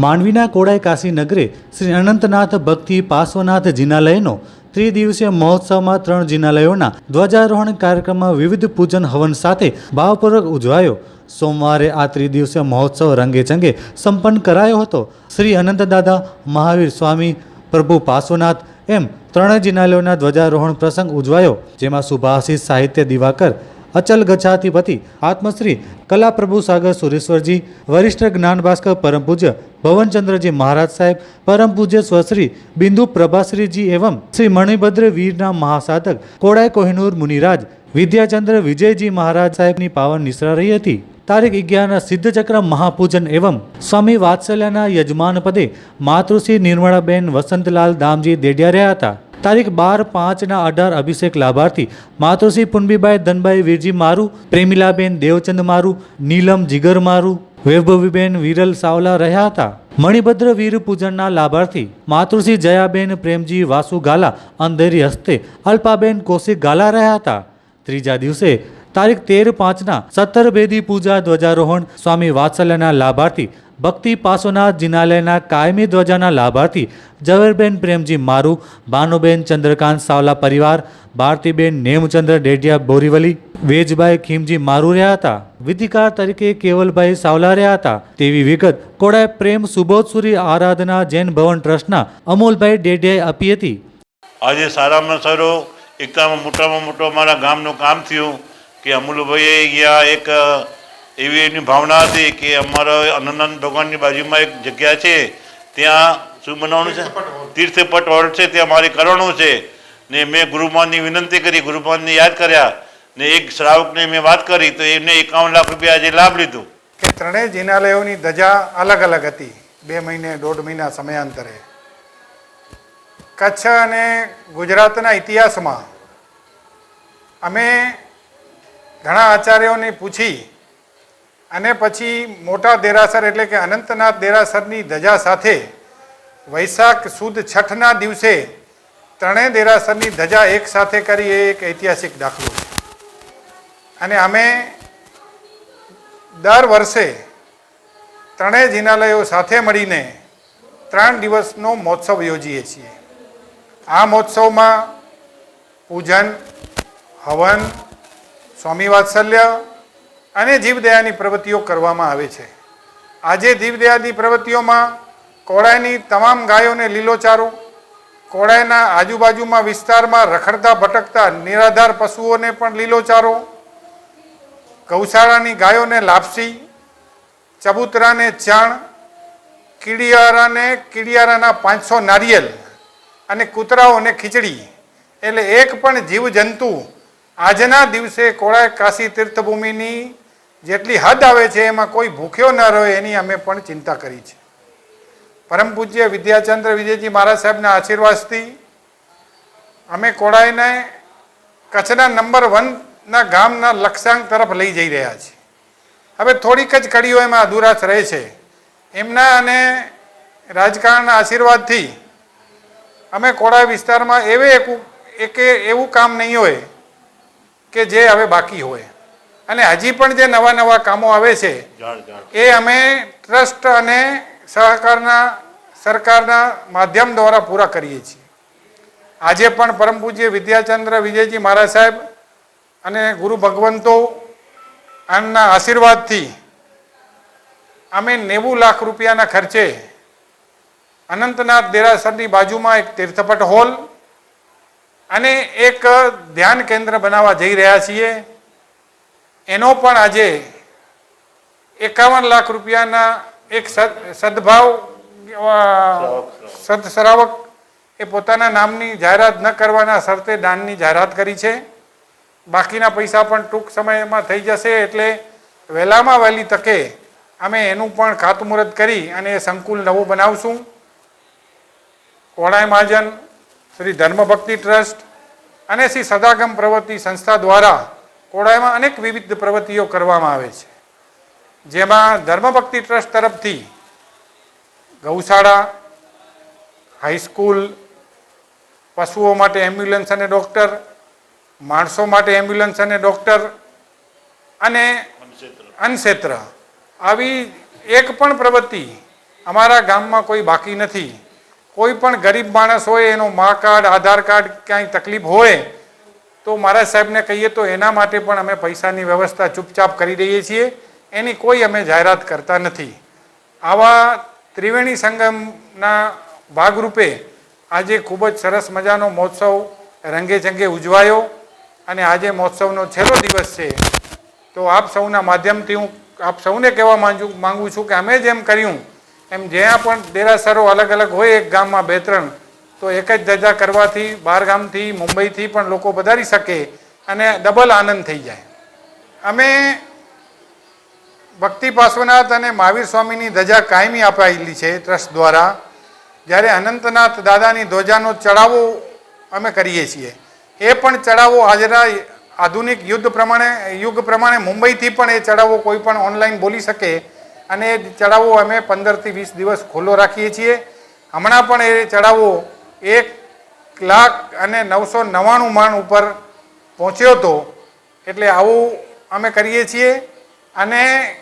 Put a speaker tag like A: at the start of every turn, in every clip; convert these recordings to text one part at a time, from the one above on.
A: માંડવીના કોડાઈ કાશી નગરે શ્રી અનંતનાથ ભક્તિ પાર્શ્વનાથ જિનાલયનો ત્રિદિવસીય મહોત્સવમાં 3 જિનાલયોના ધ્વજારોહણ કાર્યક્રમમાં વિવિધ પૂજન હવન સાથે ભાવપૂર્વક ઉજવાયો। સોમવારે આ ત્રિદિવસીય મહોત્સવ રંગેચંગે સંપન્ન કરાયો હતો। શ્રી અનંતદાદા મહાવીર સ્વામી પ્રભુ પાર્શ્વનાથ એમ 3 જિનાલયોના ધ્વજારોહણ પ્રસંગ ઉજવાયો, જેમાં સુભાષિત સાહિત્ય દિવાકર અચલ ગચ્છાધિપતિ આત્મશ્રી કલાપ્રભુ સાગર સુરેશ્વરજી, વરિષ્ઠ જ્ઞાન ભાસ્કર પરમ પૂજ્ય ભવનચંદ્રજી મહારાજ સાહેબ, પરમ પૂજ્ય સ્વશ્રી બિંદુ પ્રભાશ્રીજી એવं શ્રી મણિભદ્ર વીરના મહાસાધક કોડાઈ કોહિનૂર મુનિરાજ વિદ્યાચંદ્ર વિજયજી મહારાજ સાહેબની પાવન નિશ્રા રહી હતી। તારીખ 11ના સિદ્ધચક્ર મહાપૂજન એવं સ્વામી વાત્સલ્યના યજમાન પદે માતૃશ્રી નિર્મળાબેન વસંતલાલ દામજી દેડિયા રહ્યા હતા। તારીખ 12/5ના 18 અભિષેક લાભાર્થી માતૃશ્રી પુનબીબાઈ ધનબાઈ વીરજી મારુ, પ્રેમિલાબેન દેવચંદ મારુ, નીલમ જીગર મારુ, વૈભવીબેન વિરલ સાવલા રહ્યા હતા। મણિભદ્ર વીર પૂજનના લાભાર્થી માતૃશ્રી જયાબેન પ્રેમજી વાસુ ગાલા અંધેરી હસ્તે અલ્પાબેન કૌશિક ગાલા રહ્યા હતા। ત્રીજા દિવસે તારીખ 13/5ના 17 ભેદી પૂજા ધ્વજારોહણ સ્વામી વાત્સલ્યના લાભાર્થી ભક્તિ પાર્શ્વનાથ જિનાલયના કાયમી ધ્વજાના લાભાર્થી ઝવેરબેન પ્રેમજી મારુ, ભાનુબેન ચંદ્રકાંત સાવલા પરિવાર, ભારતીબેન નેમચંદ્ર ડેડિયા બોરીવલી, વેજભાઈ ખીમજી મારુ રહ્યા હતા। વિધિકાર તરીકે કેવલભાઈ સાવલા રહ્યા હતા તેવી વિગત કોડાઈ પ્રેમ સુબોધસુરી આરાધના જૈન ભવન ટ્રસ્ટના અમોલભાઈ ડેડિયાએ આપી હતી।
B: આજે સારામાં સારો એકતામાં મોટામાં મોટો અમારા ગામનું કામ થયું કે અમુલભાઈએ અહીંયા એક એવી એની ભાવના હતી કે અમારા અનંત ભગવાનની બાજુમાં એક જગ્યા છે, ત્યાં શું બનાવવાનું છે, તીર્થપટ હોલ છે, ત્યાં મારે કરવાનું છે ને મેં ગુરુમાનની વિનંતી કરી, ગુરુમાનને યાદ કર્યા ને એક શ્રાવકને મેં વાત કરી તો એમને 51 લાખ રૂપિયા આજે લાભ લીધો।
C: કે 3 જિનાલયોની ધજા અલગ અલગ હતી। 2 મહિને 1.5 મહિના સમયાંતરે કચ્છ અને ગુજરાતના ઇતિહાસમાં અમે ઘણા આચાર્યોને પૂછી અને પછી મોટા દેરાસર એટલે કે અનંતનાથ દેરાસરની ધજા સાથે વૈશાખ સુદ છઠના દિવસે 3 દેરાસરની ધજા એક સાથે કરી એ એક ઐતિહાસિક દાખલો છે। અને અમે દર વર્ષે 3 જિનાલયો સાથે મળીને 3 દિવસનો મહોત્સવ યોજીએ છીએ। આ મહોત્સવમાં પૂજન, હવન, સ્વામી વાત્સલ્ય અને જીવદયાની પ્રવૃત્તિઓ કરવામાં આવે છે। આજે જીવદયાની પ્રવૃત્તિઓમાં કોડાઈની તમામ ગાયોને લીલોચારો, કોડાઈના આજુબાજુમાં વિસ્તારમાં રખડતા ભટકતા નિરાધાર પશુઓને પણ લીલોચારો, ગૌશાળાની ગાયોને લાપસી, ચબૂતરાને ચાણ, કીડિયારાના 500 નારિયેલ અને કૂતરાઓને ખીચડી, એટલે એક પણ જીવજંતુ આજના દિવસે કોડાઈ કાશી તીર્થભૂમિની જેટલી હદ આવે છે એમાં કોઈ ભૂખ્યો ન રહે એની અમે પણ ચિંતા કરી છે। પરમ પૂજ્ય વિદ્યાચંદ્ર વિજયજી મહારાજ સાહેબના આશીર્વાદથી અમે કોડાઈને કચ્છના નંબર 1ના ગામના લક્ષ્યાંક તરફ લઈ જઈ રહ્યા છીએ। હવે થોડીક જ કડીઓ એમાં અધુરાશ રહે છે। એમના અને રાજકારણના આશીર્વાદથી અમે કોડાઈ વિસ્તારમાં એવું કામ નહીં હોય કે જે હવે બાકી હોય, અને હજી પણ જે નવા કામો આવે છે એ અમે ટ્રસ્ટ અને સરકારના માધ્યમ દ્વારા પૂરા કરીએ છીએ। આજે પણ પરમ પૂજ્ય વિદ્યાચંદ્ર વિજયજી મહારાજ સાહેબ અને ગુરુ ભગવંતો આમના આશીર્વાદથી અમે 90 લાખ રૂપિયાના ખર્ચે અનંતનાથ દેરાસરની બાજુમાં એક તીર્થપટ હોલ અને એક ધ્યાન કેન્દ્ર બનાવવા જઈ રહ્યા છીએ। એનો પણ આજે 51 લાખ રૂપિયાના એક સદભાવ સદશ્રાવક એ પોતાના નામની જાહેરાત ન કરવાના શરતે દાનની જાહેરાત કરી છે। બાકીના પૈસા પણ ટૂંક સમયમાં થઈ જશે, એટલે વહેલામાં વહેલી તકે અમે એનું પણ ખાતમુહૂર્ત કરી અને એ સંકુલ નવું બનાવશું। કોડાઈ મહાજન, શ્રી ધર્મભક્તિ ટ્રસ્ટ અને શ્રી સદાગમ પ્રવૃત્તિ સંસ્થા દ્વારા કોડાઈમાં અનેક વિવિધ પ્રવૃત્તિઓ કરવામાં આવે છે, જેમાં ધર્મભક્તિ ટ્રસ્ટ તરફથી ગૌશાળા, હાઈસ્કૂલ, પશુઓ માટે એમ્બ્યુલન્સ અને ડૉક્ટર, માણસો માટે એમ્બ્યુલન્સ અને ડૉક્ટર અને અન્નક્ષેત્ર આવી એક પણ પ્રવૃત્તિ અમારા ગામમાં કોઈ બાકી નથી. કોઈ પણ ગરીબ માણસ હોય, એનો મા કાર્ડ, આધાર કાર્ડ ક્યાંય તકલીફ હોય તો મહારાજ સાહેબને કહીએ તો એના માટે પણ અમે પૈસાની વ્યવસ્થા ચૂપચાપ કરી દઈએ છીએ. એની કોઈ અમે જાહેરાત કરતા નથી. આવા ત્રિવેણી સંગમના ભાગરૂપે આજે ખૂબ જ સરસ મજાનો મહોત્સવ રંગે ચંગે ઉજવાયો અને આજે મહોત્સવનો છેલ્લો દિવસ છે. તો આપ સૌના માધ્યમથી હું આપ સૌને કહેવા માંગુ છું કે અમે જેમ કર્યું એમ જ્યાં પણ દેરાસરો અલગ અલગ હોય એક ગામમાં 2-3, તો એક જ ધજા કરવાથી બહાર ગામથી, મુંબઈથી પણ લોકો પધારી શકે અને ડબલ આનંદ થઈ જાય. અમે ભક્તિ પાર્શ્વનાથ અને મહાવીર સ્વામીની ધજા કાયમી અપાયેલી છે ટ્રસ્ટ દ્વારા. જ્યારે અનંતનાથ દાદાની ધ્વજાનો ચડાવો અમે કરીએ છીએ, એ પણ ચડાવો આજના આધુનિક યુગ પ્રમાણે મુંબઈથી પણ એ ચડાવો કોઈ પણ ઓનલાઈન બોલી શકે અને એ ચડાવો અમે 15 થી 20 દિવસ ખુલ્લો રાખીએ છીએ. હમણાં પણ એ ચડાવો 1,09,99 માણ ઉપર પહોંચ્યો હતો. એટલે આવું અમે કરીએ છીએ અને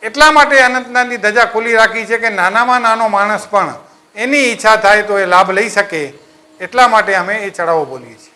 C: એટલા માટે અનંતનાથની ધજા ખુલ્લી રાખી છે કે નાનામાં નાનો માણસ પણ એની ઈચ્છા થાય તો એ લાભ લઈ શકે. એટલા માટે અમે એ ચડાવો બોલીએ છીએ.